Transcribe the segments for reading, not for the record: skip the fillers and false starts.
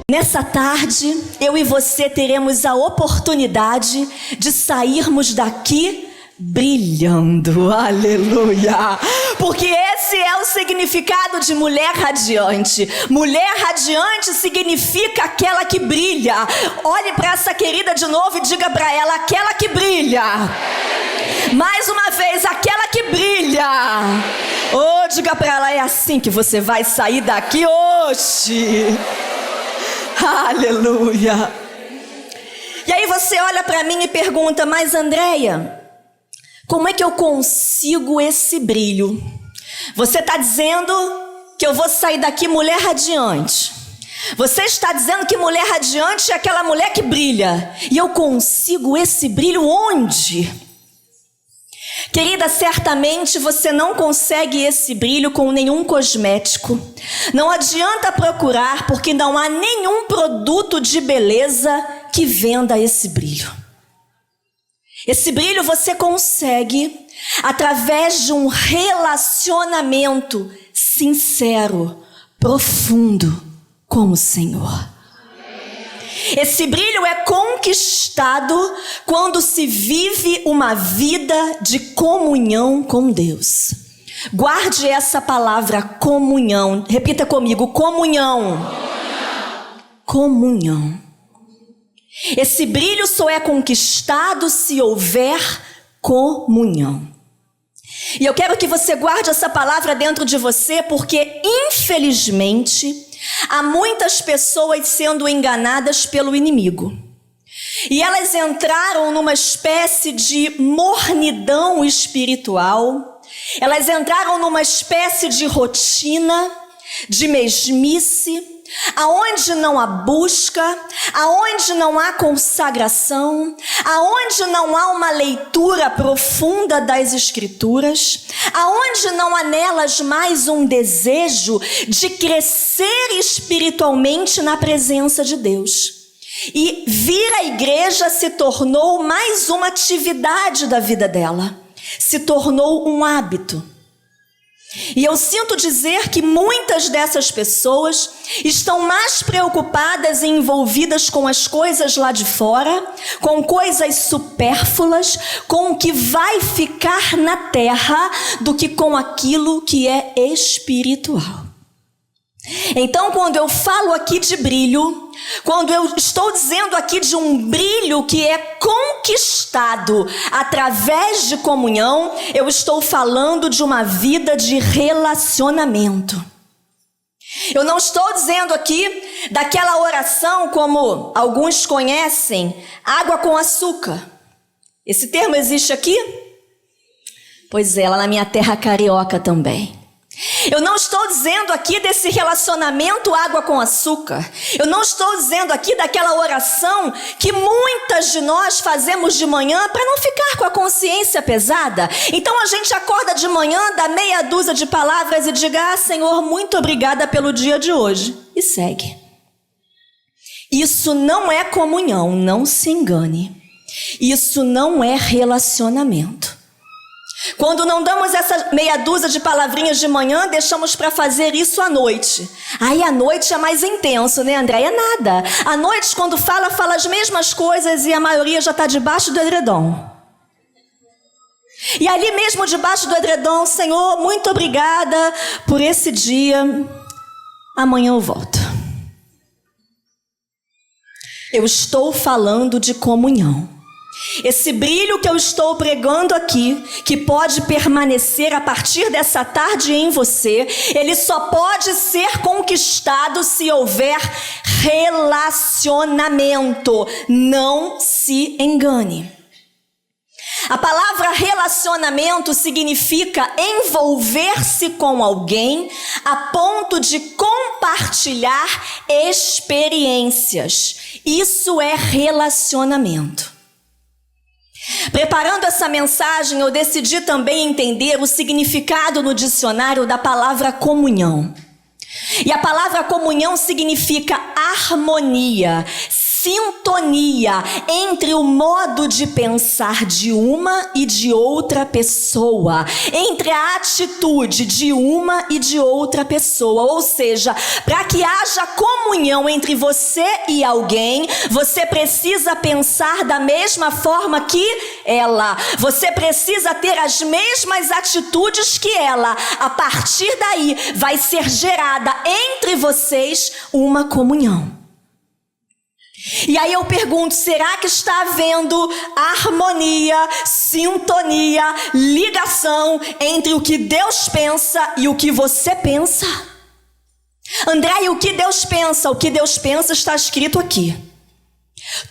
Nessa tarde, eu e você teremos a oportunidade de sairmos daqui brilhando, aleluia, porque esse é o significado de mulher radiante. Mulher radiante significa aquela que brilha. Olhe para essa querida de novo e diga para ela: aquela que brilha. Mais uma vez, aquela que brilha. Oh, diga para ela: é assim que você vai sair daqui hoje. Aleluia. E aí você olha para mim e pergunta: mas Andréia, como é que eu consigo esse brilho? Você está dizendo que eu vou sair daqui mulher radiante. Você está dizendo que mulher radiante é aquela mulher que brilha. E eu consigo esse brilho onde? Querida, certamente você não consegue esse brilho com nenhum cosmético. Não adianta procurar, porque não há nenhum produto de beleza que venda esse brilho. Esse brilho você consegue através de um relacionamento sincero, profundo com o Senhor. Esse brilho é conquistado quando se vive uma vida de comunhão com Deus. Guarde essa palavra, comunhão. Repita comigo: comunhão. Comunhão. Esse brilho só é conquistado se houver comunhão. E eu quero que você guarde essa palavra dentro de você, porque infelizmente há muitas pessoas sendo enganadas pelo inimigo. E elas entraram numa espécie de mornidão espiritual. Elas entraram numa espécie de rotina, de mesmice, aonde não há busca, aonde não há consagração, aonde não há uma leitura profunda das Escrituras, aonde não há nelas mais um desejo de crescer espiritualmente na presença de Deus. E vir à igreja se tornou mais uma atividade da vida dela, se tornou um hábito. E eu sinto dizer que muitas dessas pessoas estão mais preocupadas e envolvidas com as coisas lá de fora, com coisas supérfluas, com o que vai ficar na terra, do que com aquilo que é espiritual. Então, quando eu falo aqui de brilho, quando eu estou dizendo aqui de um brilho que é conquistado através de comunhão, eu estou falando de uma vida de relacionamento. Eu não estou dizendo aqui daquela oração como alguns conhecem, água com açúcar. Esse termo existe aqui? Pois é, lá na minha terra carioca também. Eu não estou dizendo aqui desse relacionamento água com açúcar. Eu não estou dizendo aqui daquela oração que muitas de nós fazemos de manhã para não ficar com a consciência pesada. Então a gente acorda de manhã, dá meia dúzia de palavras e diga: ah, Senhor, muito obrigada pelo dia de hoje. E segue. Isso não é comunhão, não se engane. Isso não é relacionamento. Quando não damos essa meia dúzia de palavrinhas de manhã, deixamos para fazer isso à noite. Aí à noite é mais intenso, né, André? É nada. À noite, quando fala as mesmas coisas e a maioria já está debaixo do edredom. E ali mesmo debaixo do edredom: Senhor, muito obrigada por esse dia. Amanhã eu volto. Eu estou falando de comunhão. Esse brilho que eu estou pregando aqui, que pode permanecer a partir dessa tarde em você, ele só pode ser conquistado se houver relacionamento. Não se engane. A palavra relacionamento significa envolver-se com alguém a ponto de compartilhar experiências. Isso é relacionamento. Preparando essa mensagem, eu decidi também entender o significado no dicionário da palavra comunhão. E a palavra comunhão significa harmonia, sintonia entre o modo de pensar de uma e de outra pessoa, entre a atitude de uma e de outra pessoa. Ou seja, para que haja comunhão entre você e alguém, você precisa pensar da mesma forma que ela. Você precisa ter as mesmas atitudes que ela. A partir daí vai ser gerada entre vocês uma comunhão. E aí eu pergunto, será que está havendo harmonia, sintonia, ligação entre o que Deus pensa e o que você pensa? André, e o que Deus pensa? O que Deus pensa está escrito aqui.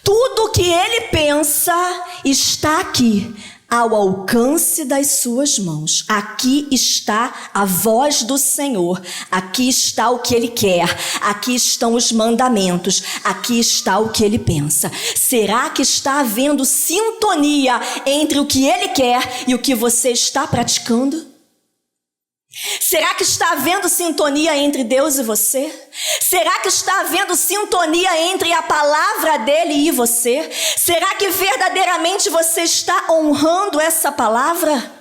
Tudo o que Ele pensa está aqui, ao alcance das suas mãos. Aqui está a voz do Senhor. Aqui está o que Ele quer. Aqui estão os mandamentos. Aqui está o que Ele pensa. Será que está havendo sintonia entre o que Ele quer e o que você está praticando? Será que está havendo sintonia entre Deus e você? Será que está havendo sintonia entre a palavra dele e você? Será que verdadeiramente você está honrando essa palavra?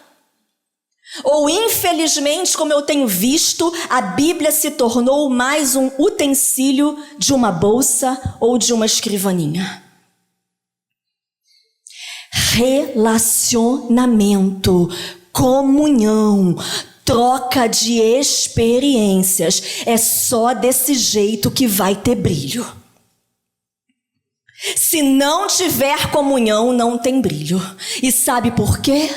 Ou infelizmente, como eu tenho visto, a Bíblia se tornou mais um utensílio de uma bolsa ou de uma escrivaninha? Relacionamento, comunhão, troca de experiências. É só desse jeito que vai ter brilho. Se não tiver comunhão, não tem brilho. E sabe por quê?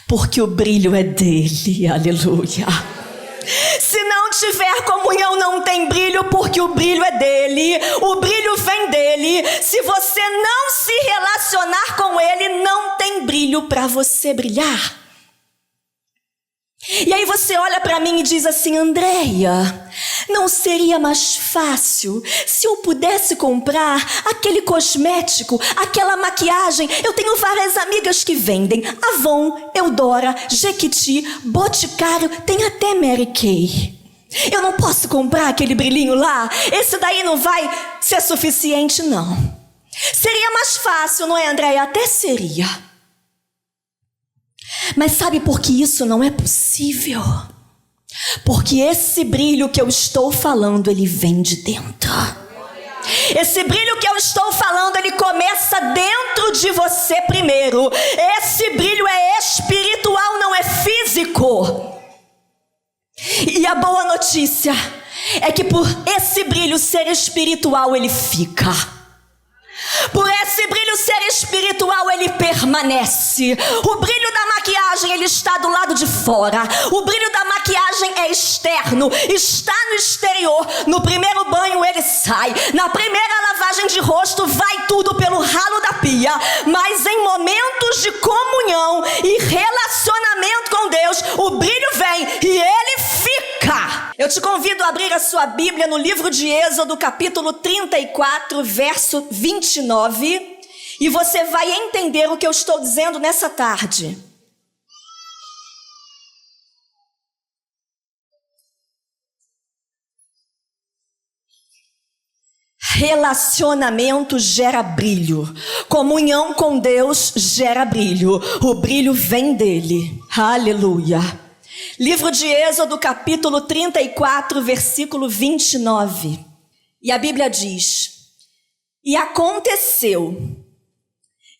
Porque o brilho é dele. Aleluia. Se não tiver comunhão, não tem brilho, porque o brilho é dele. O brilho vem dele. Se você não se relacionar com ele, não tem brilho para você brilhar. E aí você olha para mim e diz assim: Andréia, não seria mais fácil se eu pudesse comprar aquele cosmético, aquela maquiagem? Eu tenho várias amigas que vendem Avon, Eudora, Jequiti, Boticário, tem até Mary Kay. Eu não posso comprar aquele brilhinho lá? Esse daí não vai ser suficiente, não. Seria mais fácil, não é, Andréia? Até seria. Mas sabe por que isso não é possível? Porque esse brilho que eu estou falando, ele vem de dentro. Esse brilho que eu estou falando, ele começa dentro de você primeiro. Esse brilho é espiritual, não é físico. E a boa notícia é que por esse brilho ser espiritual, ele fica. Por esse brilho ser espiritual, ele permanece. O brilho da maquiagem, ele está do lado de fora. O brilho da maquiagem é externo, está no exterior. No primeiro banho ele sai. Na primeira lavagem de rosto vai tudo pelo ralo da pia. Mas em momentos de comunhão e relacionamento com Deus, o brilho vem e ele fica. Eu te convido a abrir a sua Bíblia no livro de Êxodo, capítulo 34, verso 29, e você vai entender o que eu estou dizendo nessa tarde. Relacionamento gera brilho. Comunhão com Deus gera brilho. O brilho vem dele. Aleluia. Livro de Êxodo, capítulo 34, versículo 29. E a Bíblia diz: E aconteceu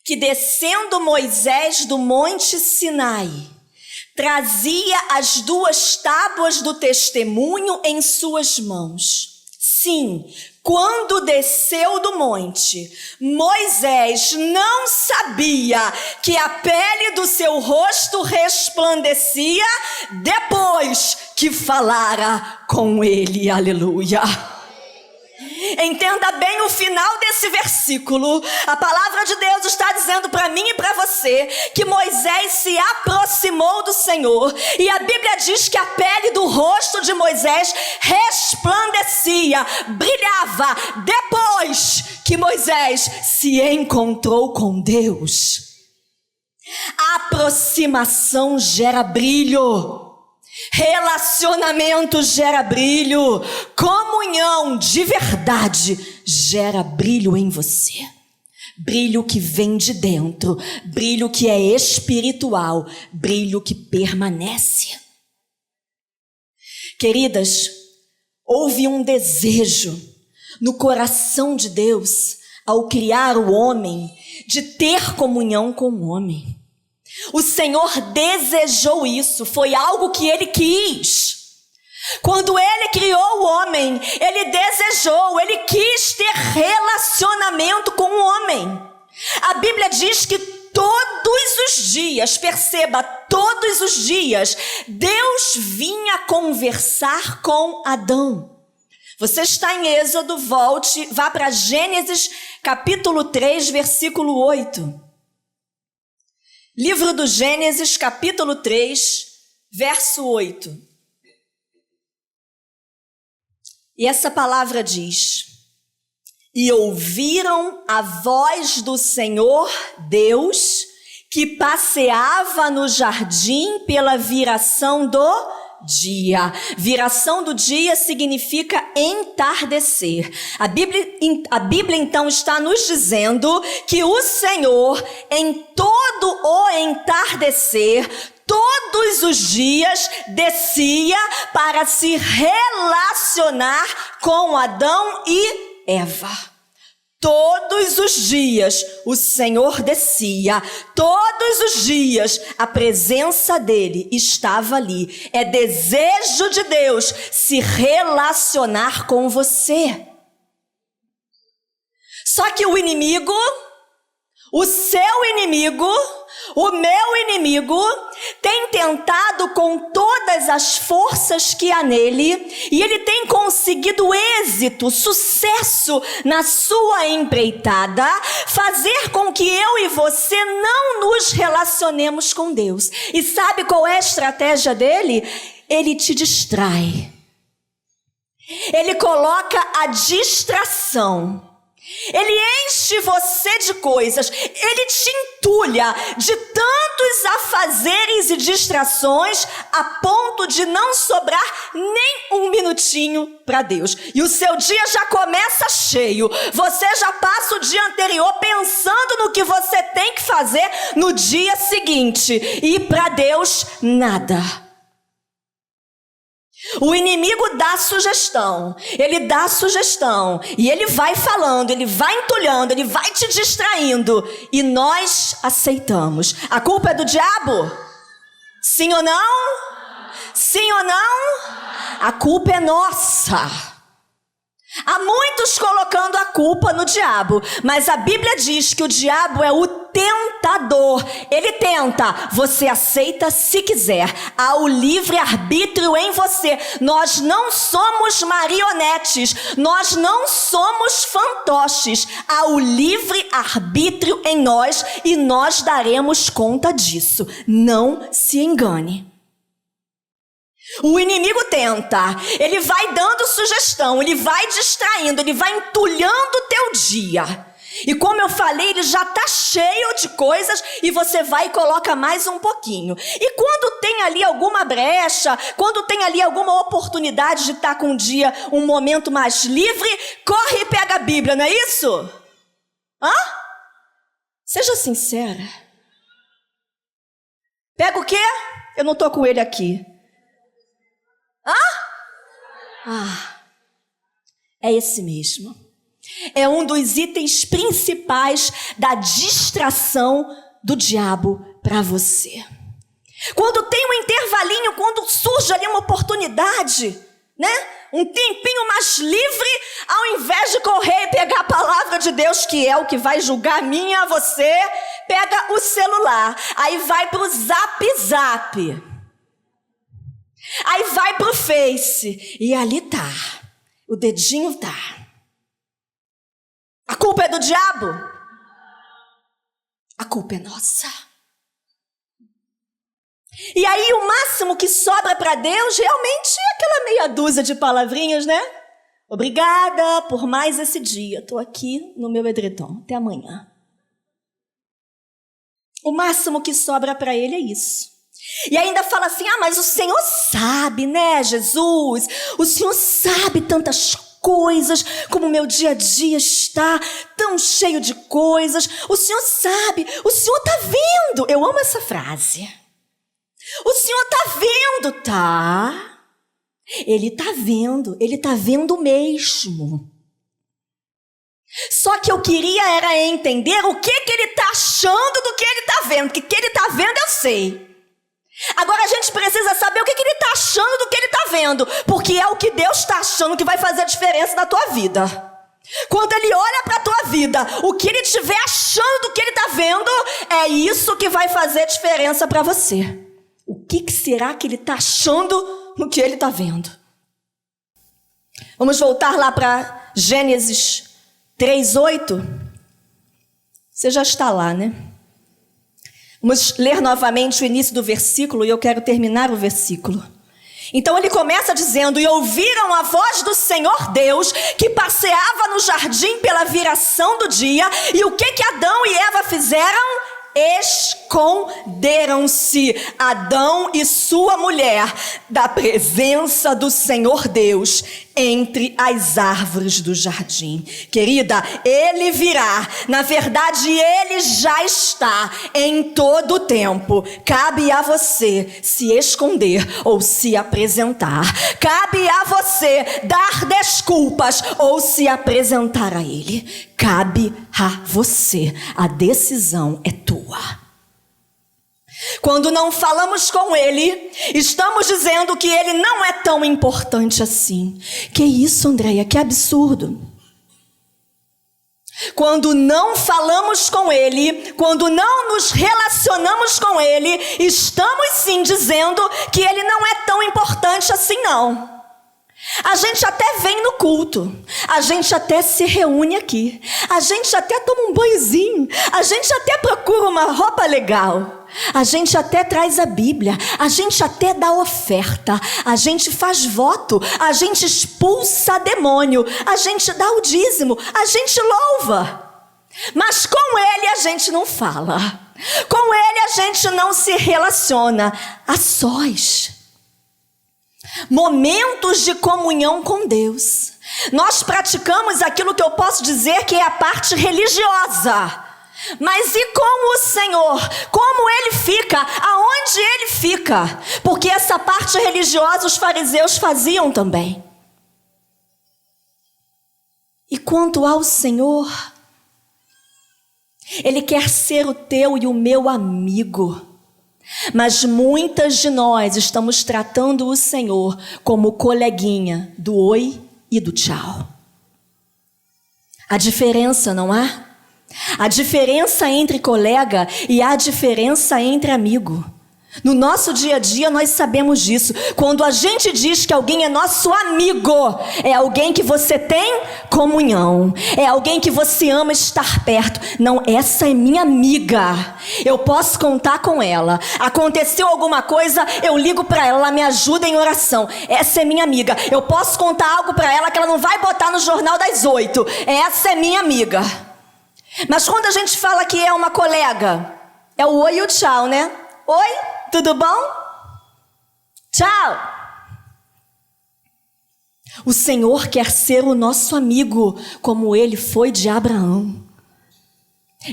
que, descendo Moisés do monte Sinai, trazia as 2 tábuas do testemunho em suas mãos. Sim, quando desceu do monte, Moisés não sabia que a pele do seu rosto resplandecia depois que falara com ele. Aleluia. Entenda bem o final desse versículo. A palavra de Deus está dizendo para mim e para você que Moisés se aproximou do Senhor, e a Bíblia diz que a pele do rosto de Moisés resplandecia, brilhava depois que Moisés se encontrou com Deus. A aproximação gera brilho. Relacionamento gera brilho. Comunhão de verdade gera brilho em você. Brilho que vem de dentro, brilho que é espiritual, brilho que permanece. Queridas, houve um desejo no coração de Deus ao criar o homem de ter comunhão com o homem. O Senhor desejou isso, foi algo que Ele quis. Quando Ele criou o homem, Ele desejou, Ele quis ter relacionamento com o homem. A Bíblia diz que todos os dias, perceba, todos os dias, Deus vinha conversar com Adão. Você está em Êxodo, volte, vá para Gênesis capítulo 3, versículo 8. Livro do Gênesis, capítulo 3, verso 8. E essa palavra diz: e ouviram a voz do Senhor Deus, que passeava no jardim pela viração do dia. Viração do dia significa entardecer. A Bíblia então está nos dizendo que o Senhor, em todo o entardecer, todos os dias descia para se relacionar com Adão e Eva. Todos os dias o Senhor descia, todos os dias a presença dele estava ali. É desejo de Deus se relacionar com você. Só que o inimigo, o seu inimigo, o meu inimigo, tem tentado com todas as forças que há nele, e ele tem conseguido êxito, sucesso na sua empreitada, fazer com que eu e você não nos relacionemos com Deus. E sabe qual é a estratégia dele? Ele te distrai. Ele coloca a distração. Ele enche você de coisas, ele te entulha de tantos afazeres e distrações a ponto de não sobrar nem um minutinho para Deus. E o seu dia já começa cheio, você já passa o dia anterior pensando no que você tem que fazer no dia seguinte, e para Deus nada. O inimigo dá sugestão, ele dá sugestão, e ele vai falando, ele vai entulhando, ele vai te distraindo, e nós aceitamos. A culpa é do diabo? Sim ou não? Sim ou não? A culpa é nossa. Há muitos colocando a culpa no diabo, mas a Bíblia diz que o diabo é o tentador. Ele tenta, você aceita se quiser. Há o livre-arbítrio em você. Nós não somos marionetes, nós não somos fantoches. Há o livre-arbítrio em nós e nós daremos conta disso. Não se engane. O inimigo tenta, ele vai dando sugestão, ele vai distraindo, ele vai entulhando o teu dia. E como eu falei, ele já está cheio de coisas e você vai e coloca mais um pouquinho. E quando tem ali alguma brecha, quando tem ali alguma oportunidade de estar com um dia, um momento mais livre, corre e pega a Bíblia, não é isso? Hã? Seja sincera. Pega o quê? Eu não estou com ele aqui. É esse mesmo. É um dos itens principais da distração do diabo para você. Quando tem um intervalinho, quando surge ali uma oportunidade, né? Um tempinho mais livre, ao invés de correr e pegar a palavra de Deus, que é o que vai julgar a mim e a você, pega o celular, aí vai pro Zap. Aí vai pro Face, e ali tá, o dedinho tá. A culpa é do diabo? A culpa é nossa. E aí o máximo que sobra para Deus realmente é aquela meia dúzia de palavrinhas, né? Obrigada por mais esse dia, estou aqui no meu edredom, até amanhã. O máximo que sobra para ele é isso. E ainda fala assim, mas o Senhor sabe, né, Jesus? O Senhor sabe tantas coisas, como o meu dia a dia está tão cheio de coisas. O Senhor sabe, o Senhor está vendo. Eu amo essa frase. O Senhor está vendo, tá? Ele está vendo mesmo. Só que eu queria era entender o que ele está achando do que ele está vendo. Porque o que ele está vendo eu sei. Agora a gente precisa saber o que ele está achando do que ele está vendo. Porque é o que Deus está achando que vai fazer a diferença na tua vida. Quando ele olha para a tua vida, o que ele estiver achando do que ele está vendo, é isso que vai fazer diferença para você. O que será que ele está achando no que ele está vendo? Vamos voltar lá para Gênesis 3:8. Você já está lá, né? Vamos ler novamente o início do versículo e eu quero terminar o versículo. Então ele começa dizendo: e ouviram a voz do Senhor Deus que passeava no jardim pela viração do dia. E o que Adão e Eva fizeram? Esconderam-se, Adão e sua mulher, da presença do Senhor Deus entre as árvores do jardim. Querida, ele virá, na verdade ele já está em todo o tempo. Cabe a você se esconder ou se apresentar. Cabe a você dar desculpas ou se apresentar a ele. Cabe a você, a decisão é tua. Quando não falamos com ele, estamos dizendo que ele não é tão importante assim. Que isso, Andréia? Que absurdo. Quando não falamos com ele, quando não nos relacionamos com ele, estamos sim dizendo que ele não é tão importante assim não. A gente até vem no culto, a gente até se reúne aqui, a gente até toma um banhozinho, a gente até procura uma roupa legal, a gente até traz a Bíblia, a gente até dá oferta, a gente faz voto, a gente expulsa demônio, a gente dá o dízimo, a gente louva. Mas com ele a gente não fala, com ele a gente não se relaciona, a sós. Momentos de comunhão com Deus. Nós praticamos aquilo que eu posso dizer que é a parte religiosa. Mas e com o Senhor? Como ele fica? Aonde ele fica? Porque essa parte religiosa os fariseus faziam também. E quanto ao Senhor, ele quer ser o teu e o meu amigo. Mas muitas de nós estamos tratando o Senhor como coleguinha do oi e do tchau. A diferença, não há? A diferença entre colega e a diferença entre amigo. No nosso dia a dia nós sabemos disso. Quando a gente diz que alguém é nosso amigo, é alguém que você tem comunhão, é alguém que você ama estar perto. Não, essa é minha amiga, eu posso contar com ela. Aconteceu alguma coisa, eu ligo para ela, ela me ajuda em oração. Essa é minha amiga, eu posso contar algo para ela que ela não vai botar no jornal das 8. Essa é minha amiga. Mas quando a gente fala que é uma colega, é o oi e o tchau, né? Oi, tudo bom? Tchau. O Senhor quer ser o nosso amigo, como ele foi de Abraão.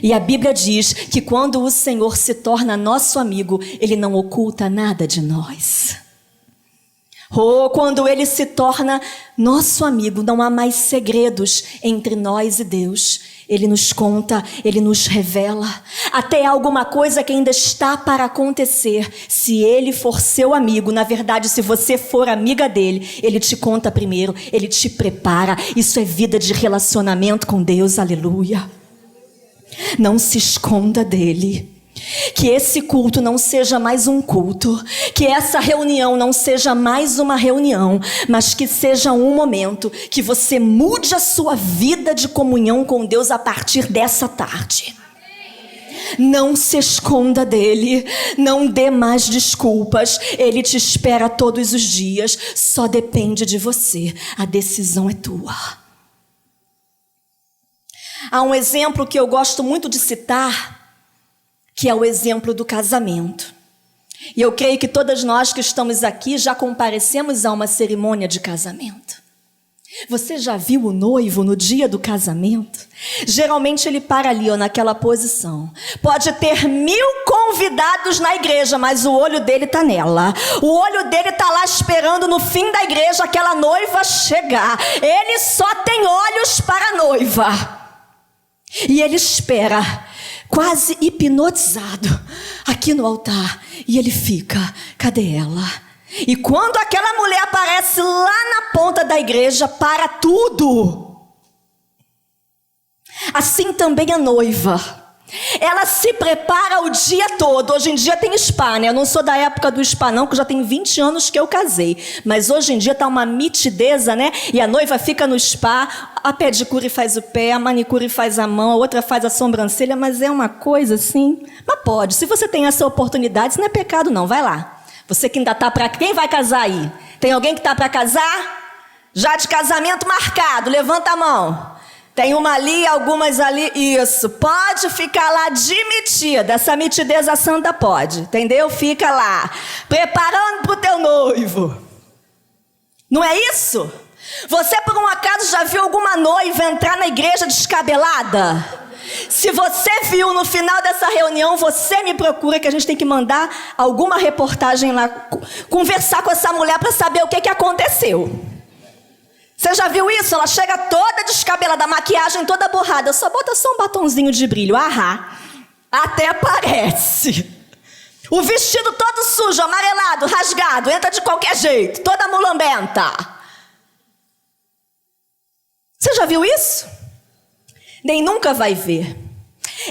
E a Bíblia diz que quando o Senhor se torna nosso amigo, ele não oculta nada de nós. Quando ele se torna nosso amigo, não há mais segredos entre nós e Deus. Ele nos conta, ele nos revela. Até alguma coisa que ainda está para acontecer. Se ele for seu amigo, na verdade, se você for amiga dele, ele te conta primeiro, ele te prepara. Isso é vida de relacionamento com Deus, aleluia. Não se esconda dele. Que esse culto não seja mais um culto, que essa reunião não seja mais uma reunião, mas que seja um momento que você mude a sua vida de comunhão com Deus a partir dessa tarde. Não se esconda dele, não dê mais desculpas, ele te espera todos os dias, só depende de você, a decisão é tua. Há um exemplo que eu gosto muito de citar, que é o exemplo do casamento. E eu creio que todas nós que estamos aqui já comparecemos a uma cerimônia de casamento. Você já viu o noivo no dia do casamento? Geralmente ele para ali, naquela posição. Pode ter 1000 convidados na igreja, mas o olho dele está nela. O olho dele está lá esperando no fim da igreja aquela noiva chegar. Ele só tem olhos para a noiva. E ele espera, quase hipnotizado, aqui no altar. E ele fica, cadê ela? E quando aquela mulher aparece lá na ponta da igreja, para tudo. Assim também a noiva. Ela se prepara o dia todo. Hoje em dia tem spa, né? Eu não sou da época do spa não, que já tem 20 anos que eu casei. Mas hoje em dia tá uma mitideza, né? E a noiva fica no spa, a pedicure faz o pé, a manicure faz a mão, a outra faz a sobrancelha, mas é uma coisa assim. Mas pode, se você tem essa oportunidade, isso não é pecado não, vai lá. Você que ainda está para... Quem vai casar aí? Tem alguém que está para casar? Já de casamento marcado, levanta a mão. Tem uma ali, algumas ali. Isso, pode ficar lá admitida. Essa mitideza santa pode, entendeu? Fica lá, preparando para o teu noivo. Não é isso? Você por um acaso já viu alguma noiva entrar na igreja descabelada? Se você viu no final dessa reunião, você me procura, que a gente tem que mandar alguma reportagem lá, conversar com essa mulher para saber o que aconteceu. Você já viu isso? Ela chega toda descabelada, a maquiagem toda borrada, só bota só um batonzinho de brilho, até parece. O vestido todo sujo, amarelado, rasgado, entra de qualquer jeito, toda mulambenta. Você já viu isso? Nem nunca vai ver.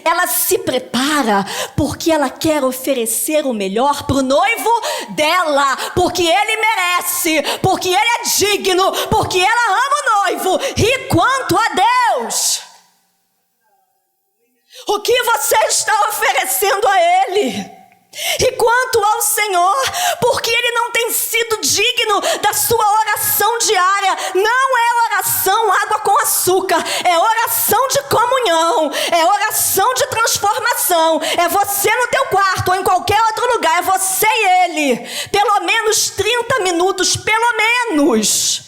Ela se prepara porque ela quer oferecer o melhor para o noivo dela, porque ele merece, porque ele é digno, porque ela ama o noivo. E quanto a Deus, o que você está oferecendo a ele? E quanto ao Senhor, porque Ele não tem sido digno da sua oração diária. Não é oração água com açúcar, é oração de comunhão, é oração de transformação. É você no teu quarto ou em qualquer outro lugar, é você e Ele, pelo menos 30 minutos, pelo menos.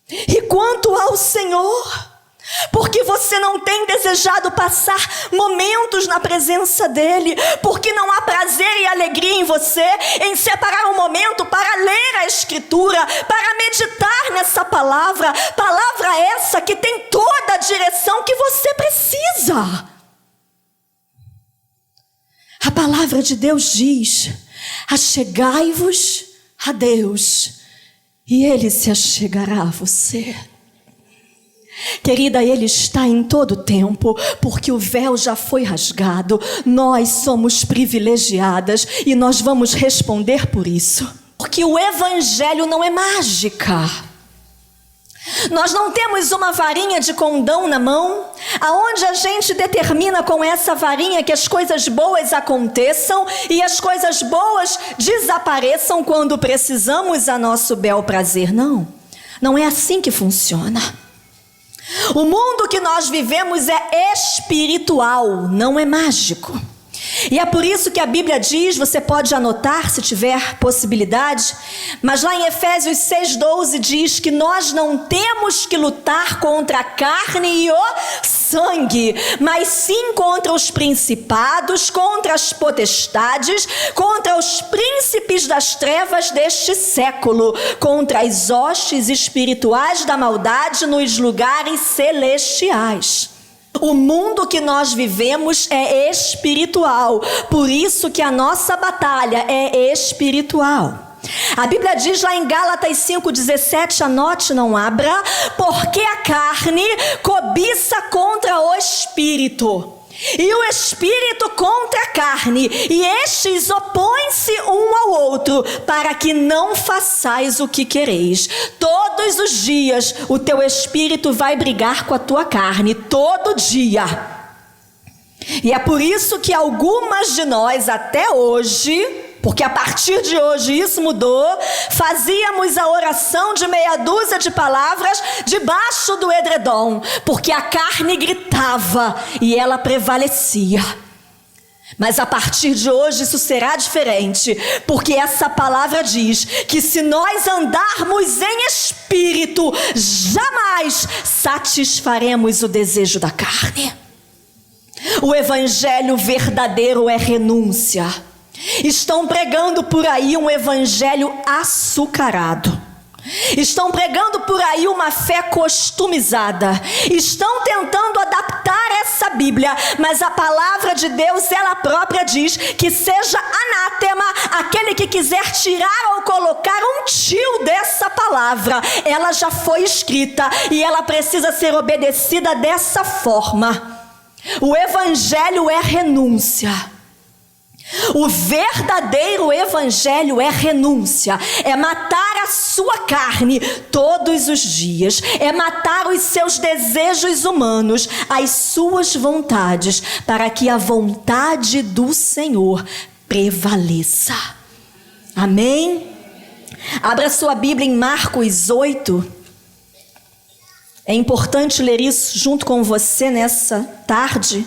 E quanto ao Senhor, porque você não tem desejado passar momentos na presença dEle, porque não há prazer e alegria em você, em separar um momento para ler a Escritura, para meditar nessa palavra essa que tem toda a direção que você precisa. A palavra de Deus diz: achegai-vos a Deus, e Ele se achegará a você. Querida, Ele está em todo o tempo, porque o véu já foi rasgado. Nós somos privilegiadas e nós vamos responder por isso. Porque o Evangelho não é mágica. Nós não temos uma varinha de condão na mão, aonde a gente determina com essa varinha que as coisas boas aconteçam e as coisas boas desapareçam quando precisamos a nosso bel prazer. Não, não é assim que funciona. O mundo que nós vivemos é espiritual, não é mágico. E é por isso que a Bíblia diz, você pode anotar se tiver possibilidade, mas lá em Efésios 6,12 diz que nós não temos que lutar contra a carne e o sangue, mas sim contra os principados, contra as potestades, contra os príncipes das trevas deste século, contra as hostes espirituais da maldade nos lugares celestiais. O mundo que nós vivemos é espiritual, por isso que a nossa batalha é espiritual. A Bíblia diz lá em Gálatas 5,17, anote, não abra, porque a carne cobiça contra o espírito, e o espírito contra a carne, e estes opõem-se um ao outro, para que não façais o que quereis. Todos os dias o teu espírito vai brigar com a tua carne, todo dia. E é por isso que algumas de nós até hoje, porque a partir de hoje isso mudou, fazíamos a oração de meia dúzia de palavras debaixo do edredom, porque a carne gritava e ela prevalecia. Mas a partir de hoje isso será diferente, porque essa palavra diz que se nós andarmos em espírito, jamais satisfaremos o desejo da carne. O evangelho verdadeiro é renúncia. Estão pregando por aí um evangelho açucarado. Estão pregando por aí uma fé costumizada. Estão tentando adaptar essa Bíblia, mas a palavra de Deus, ela própria diz que seja anátema aquele que quiser tirar ou colocar um tio dessa palavra. Ela já foi escrita e ela precisa ser obedecida dessa forma. O evangelho é renúncia. O verdadeiro evangelho é renúncia, é matar a sua carne todos os dias, é matar os seus desejos humanos, as suas vontades, para que a vontade do Senhor prevaleça. Amém? Abra sua Bíblia em Marcos 8. É importante ler isso junto com você nessa tarde.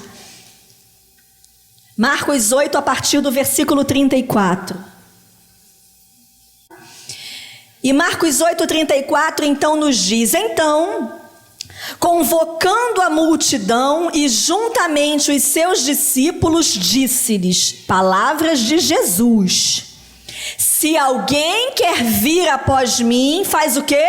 Marcos 8, a partir do versículo 34. E Marcos 8, 34, então nos diz: então, convocando a multidão e juntamente os seus discípulos, disse-lhes, palavras de Jesus: se alguém quer vir após mim, faz o quê?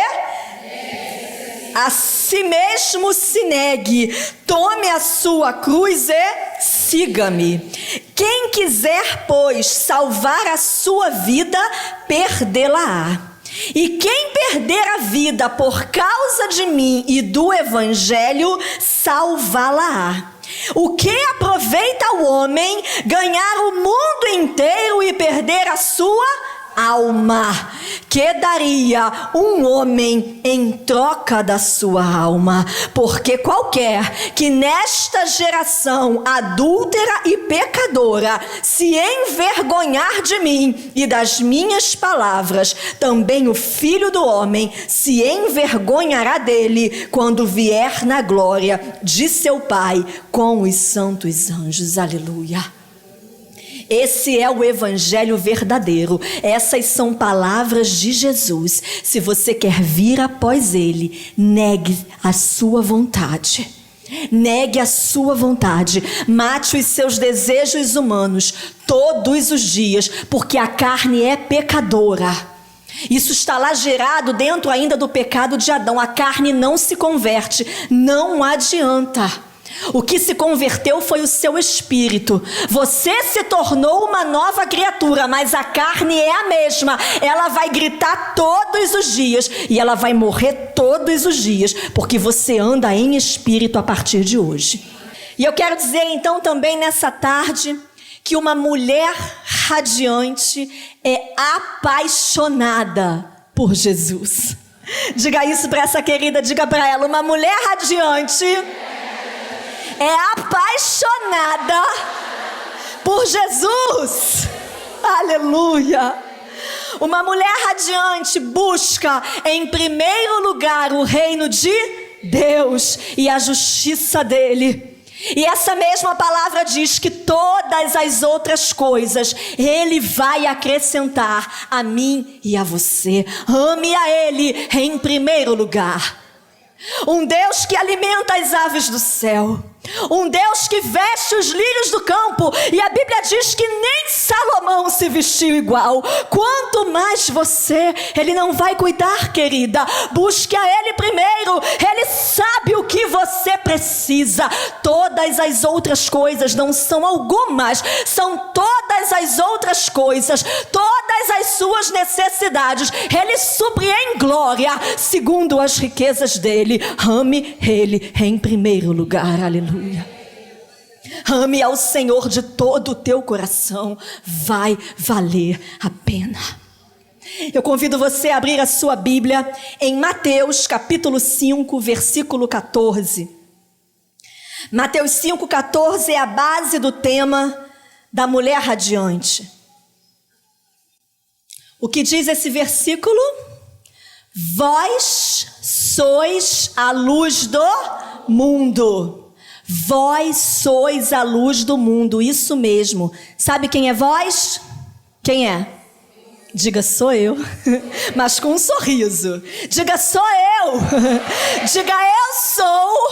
A si mesmo se negue, tome a sua cruz e siga-me. Quem quiser, pois, salvar a sua vida, perdê-la-á. E quem perder a vida por causa de mim e do evangelho, salvá-la-á. O que aproveita o homem ganhar o mundo inteiro e perder a sua alma? Que daria um homem em troca da sua alma? Porque qualquer que nesta geração adúltera e pecadora se envergonhar de mim e das minhas palavras, também o Filho do Homem se envergonhará dele quando vier na glória de seu Pai com os santos anjos. Aleluia. Esse é o evangelho verdadeiro. Essas são palavras de Jesus. Se você quer vir após ele, negue a sua vontade. Negue a sua vontade. Mate os seus desejos humanos todos os dias, porque a carne é pecadora. Isso está lá gerado dentro ainda do pecado de Adão. A carne não se converte, não adianta. O que se converteu foi o seu espírito. Você se tornou uma nova criatura, mas a carne é a mesma. Ela vai gritar todos os dias e ela vai morrer todos os dias, porque você anda em espírito a partir de hoje. E eu quero dizer então também nessa tarde que uma mulher radiante é apaixonada por Jesus. Diga isso para essa querida, diga para ela: uma mulher radiante é apaixonada por Jesus. Aleluia. Uma mulher radiante busca em primeiro lugar o reino de Deus e a justiça dele. E essa mesma palavra diz que todas as outras coisas ele vai acrescentar a mim e a você. Ame a ele em primeiro lugar. Um Deus que alimenta as aves do céu. Um Deus que veste os lírios do campo. E a Bíblia diz que nem Salomão se vestiu igual. Quanto mais você. Ele não vai cuidar, querida. Busque a ele primeiro. Ele sabe o que você precisa. Todas as outras coisas não são algumas. São todas as outras coisas. Todas as suas necessidades ele supre em glória, segundo as riquezas dele. Ame ele em primeiro lugar. Aleluia. Ame ao Senhor de todo o teu coração, vai valer a pena. Eu convido você a abrir a sua Bíblia em Mateus capítulo 5, versículo 14. Mateus 5,14 é a base do tema da mulher radiante. O que diz esse versículo? Vós sois a luz do mundo. Vós sois a luz do mundo, isso mesmo. Sabe quem é vós? Quem é? Diga, sou eu, mas com um sorriso. Diga, sou eu. Diga, eu sou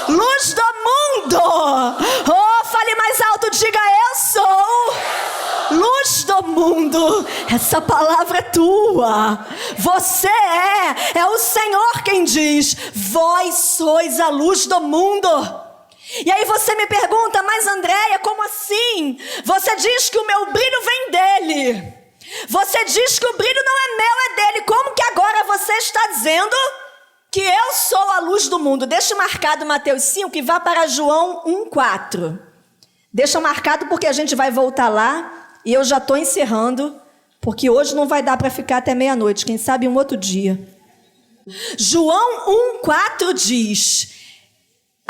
luz do mundo. Oh, fale mais alto, diga, eu sou luz do mundo. Essa palavra é tua. Você é o Senhor quem diz, vós sois a luz do mundo. E aí você me pergunta, mas Andréia, como assim? Você diz que o meu brilho vem dele. Você diz que o brilho não é meu, é dele. Como que agora você está dizendo que eu sou a luz do mundo? Deixa marcado Mateus 5 e vá para João 1,4. Deixa marcado porque a gente vai voltar lá e eu já estou encerrando, porque hoje não vai dar para ficar até meia-noite, quem sabe um outro dia. João 1,4 diz...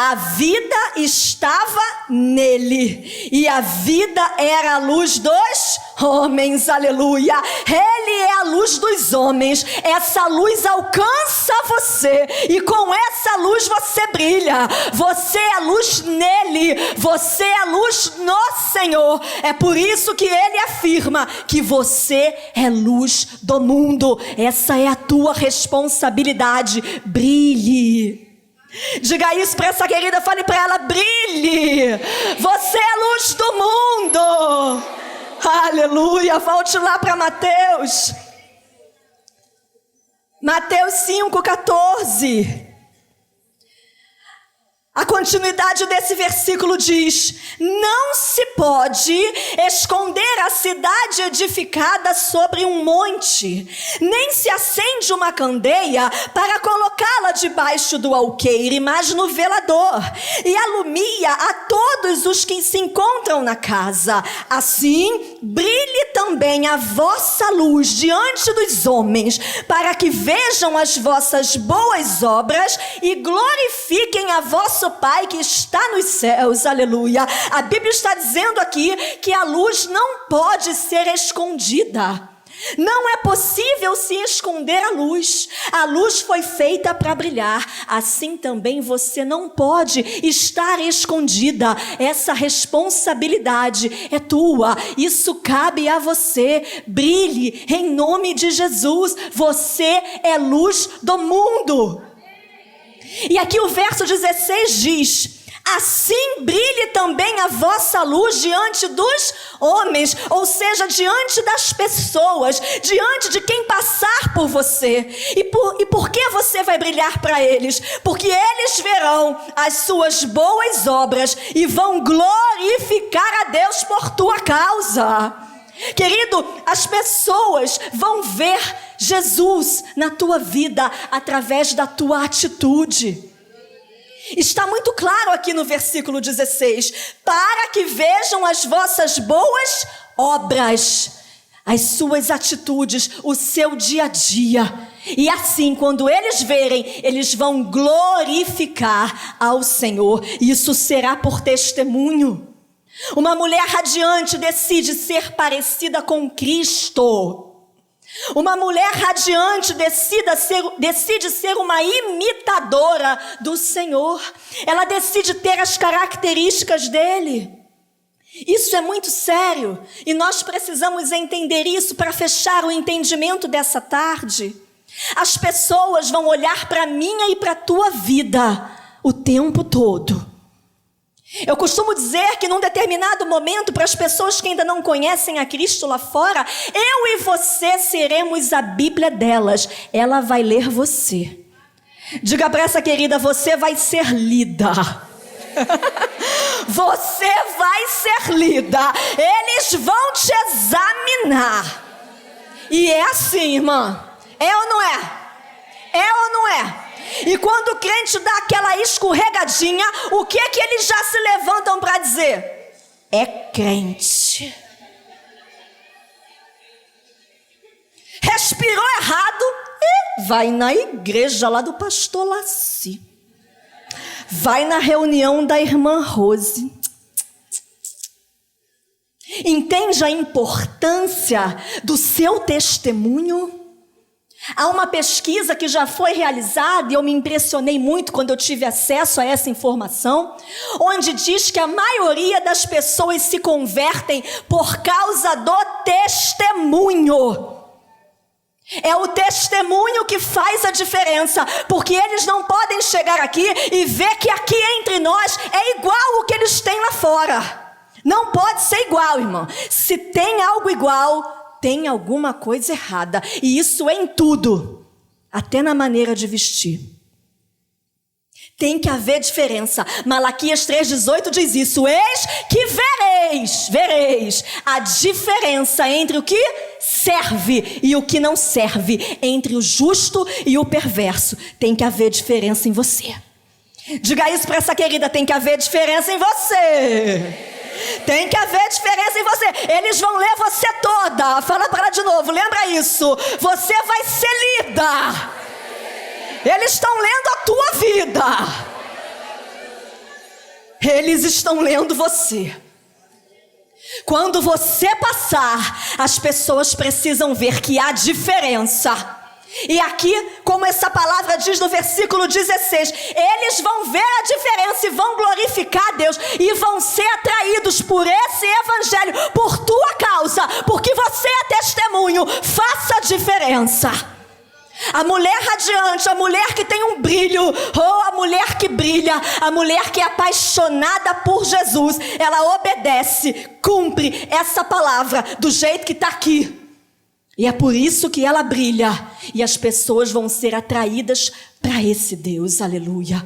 A vida estava nele, e a vida era a luz dos homens, aleluia. Ele é a luz dos homens, essa luz alcança você, e com essa luz você brilha. Você é a luz nele, você é a luz no Senhor. É por isso que ele afirma que você é luz do mundo. Essa é a tua responsabilidade, brilhe. Diga isso para essa querida, fale para ela, brilhe. Você é a luz do mundo. Aleluia, volte lá para Mateus. Mateus 5,14. A continuidade desse versículo diz: não se pode esconder a cidade edificada sobre um monte, nem se acende uma candeia para colocá-la debaixo do alqueire, mas no velador, e alumia a todos os que se encontram na casa. Assim, brilhe também a vossa luz diante dos homens, para que vejam as vossas boas obras e glorifiquem a vosso Pai que está nos céus, aleluia. A Bíblia está dizendo aqui que a luz não pode ser escondida. Não é possível se esconder a luz. A luz foi feita para brilhar. Assim também você não pode estar escondida. Essa responsabilidade é tua. Isso cabe a você. Brilhe em nome de Jesus. Você é luz do mundo. E aqui o verso 16 diz: assim brilhe também a vossa luz diante dos homens, ou seja, diante das pessoas, diante de quem passar por você. E por que você vai brilhar para eles? Porque eles verão as suas boas obras e vão glorificar a Deus por tua causa. Querido, as pessoas vão ver Jesus na tua vida através da tua atitude. Está muito claro aqui no versículo 16: para que vejam as vossas boas obras, as suas atitudes, o seu dia a dia. E assim, quando eles verem, eles vão glorificar ao Senhor. Isso será por testemunho. Uma mulher radiante decide ser parecida com Cristo. Uma mulher radiante decide ser uma imitadora do Senhor. Ela decide ter as características dele. Isso é muito sério e nós precisamos entender isso para fechar o entendimento dessa tarde. As pessoas vão olhar para a minha e para a tua vida o tempo todo. Eu costumo dizer que num determinado momento, para as pessoas que ainda não conhecem a Cristo lá fora, eu e você seremos a Bíblia delas. Ela vai ler você. Diga para essa querida, você vai ser lida. Você vai ser lida. Eles vão te examinar. E é assim, irmã. É ou não é? É ou não é? E quando o crente dá aquela escorregadinha, o que é que eles já se levantam para dizer? É crente. Respirou errado e vai na igreja lá do pastor Laci. Vai na reunião da irmã Rose. Entende a importância do seu testemunho? Há uma pesquisa que já foi realizada, e eu me impressionei muito quando eu tive acesso a essa informação, onde diz que a maioria das pessoas se convertem por causa do testemunho. É o testemunho que faz a diferença, porque eles não podem chegar aqui e ver que aqui entre nós é igual o que eles têm lá fora. Não pode ser igual, irmão. Se tem algo igual, tem alguma coisa errada. E isso é em tudo, até na maneira de vestir. Tem que haver diferença. Malaquias 3,18 diz isso. Eis que vereis a diferença entre o que serve e o que não serve, entre o justo e o perverso. Tem que haver diferença em você. Diga isso para essa querida, tem que haver diferença em você. Tem que haver diferença em você. Eles vão ler você toda. Fala para ela de novo, lembra isso. Você vai ser lida. Eles estão lendo a tua vida. Eles estão lendo você. Quando você passar, as pessoas precisam ver que há diferença. E aqui, como essa palavra diz no versículo 16, eles vão ver a diferença e vão glorificar a Deus. E vão ser atraídos por esse evangelho, por tua causa, porque você é testemunho. Faça a diferença. A mulher radiante, a mulher que tem um brilho, ou a mulher que brilha, a mulher que é apaixonada por Jesus, ela obedece, cumpre essa palavra do jeito que está aqui. E é por isso que ela brilha, e as pessoas vão ser atraídas para esse Deus, aleluia.